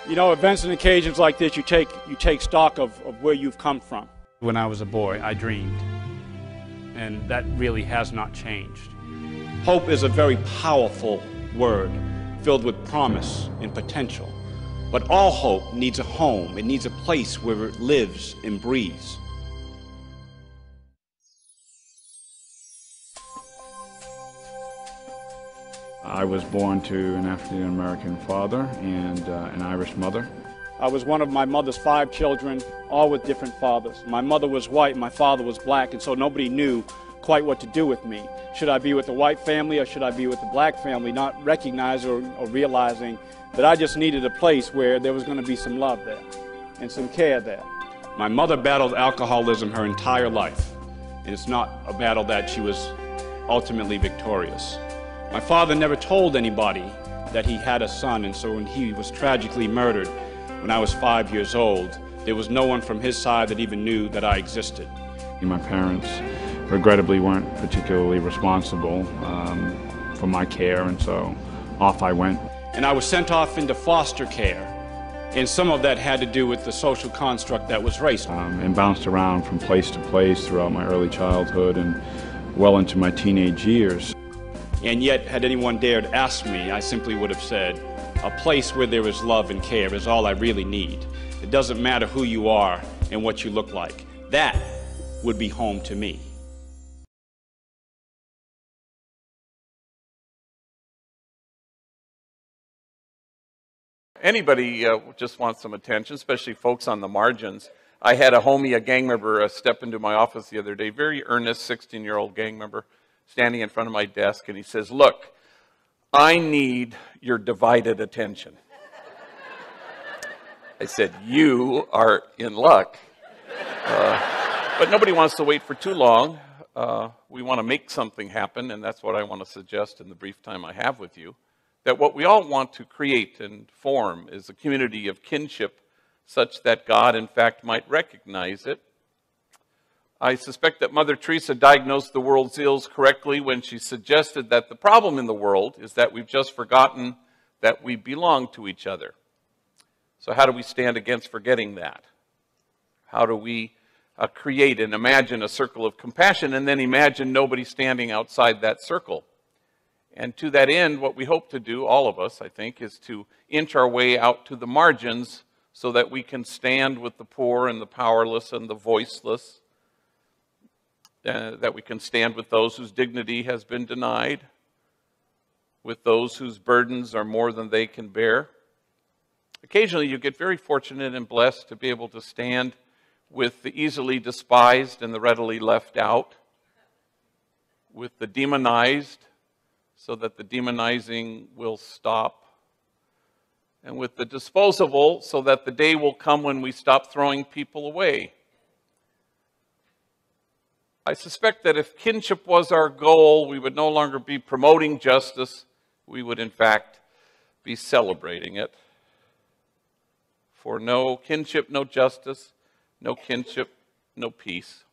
You know, events and occasions like this, you take stock of where you've come from. When I was a boy, I dreamed, and that really has not changed. Hope is a very powerful word, filled with promise and potential. But all hope needs a home. It needs a place where it lives and breathes. I was born to an African-American father and an Irish mother. I was one of my mother's 5 children, all with different fathers. My mother was white, my father was black, and so nobody knew quite what to do with me. Should I be with the white family or should I be with the black family, not recognizing or realizing that I just needed a place where there was going to be some love there and some care there. My mother battled alcoholism her entire life, and it's not a battle that she was ultimately victorious. My father never told anybody that he had a son, and so when he was tragically murdered when I was 5 years old, there was no one from his side that even knew that I existed. My parents regrettably weren't particularly responsible for my care, and so off I went. And I was sent off into foster care, and some of that had to do with the social construct that was race. And bounced around from place to place throughout my early childhood and well into my teenage years. And yet, had anyone dared ask me, I simply would have said, a place where there is love and care is all I really need. It doesn't matter who you are and what you look like. That would be home to me. Anybody just wants some attention, especially folks on the margins. I had a homie, a gang member, step into my office the other day, very earnest 16-year-old gang member, standing in front of my desk, and he says, "Look, I need your divided attention." I said, "You are in luck." But nobody wants to wait for too long. We want to make something happen, and that's what I want to suggest in the brief time I have with you. That what we all want to create and form is a community of kinship such that God, in fact, might recognize it. I suspect that Mother Teresa diagnosed the world's ills correctly when she suggested that the problem in the world is that we've just forgotten that we belong to each other. So how do we stand against forgetting that? How do we create and imagine a circle of compassion and then imagine nobody standing outside that circle? And to that end, what we hope to do, all of us, I think, is to inch our way out to the margins so that we can stand with the poor and the powerless and the voiceless, that we can stand with those whose dignity has been denied, with those whose burdens are more than they can bear. Occasionally, you get very fortunate and blessed to be able to stand with the easily despised and the readily left out, with the demonized, so that the demonizing will stop, and with the disposable, so that the day will come when we stop throwing people away. I suspect that if kinship was our goal, we would no longer be promoting justice, we would in fact be celebrating it. For no kinship, no justice, no kinship, no peace.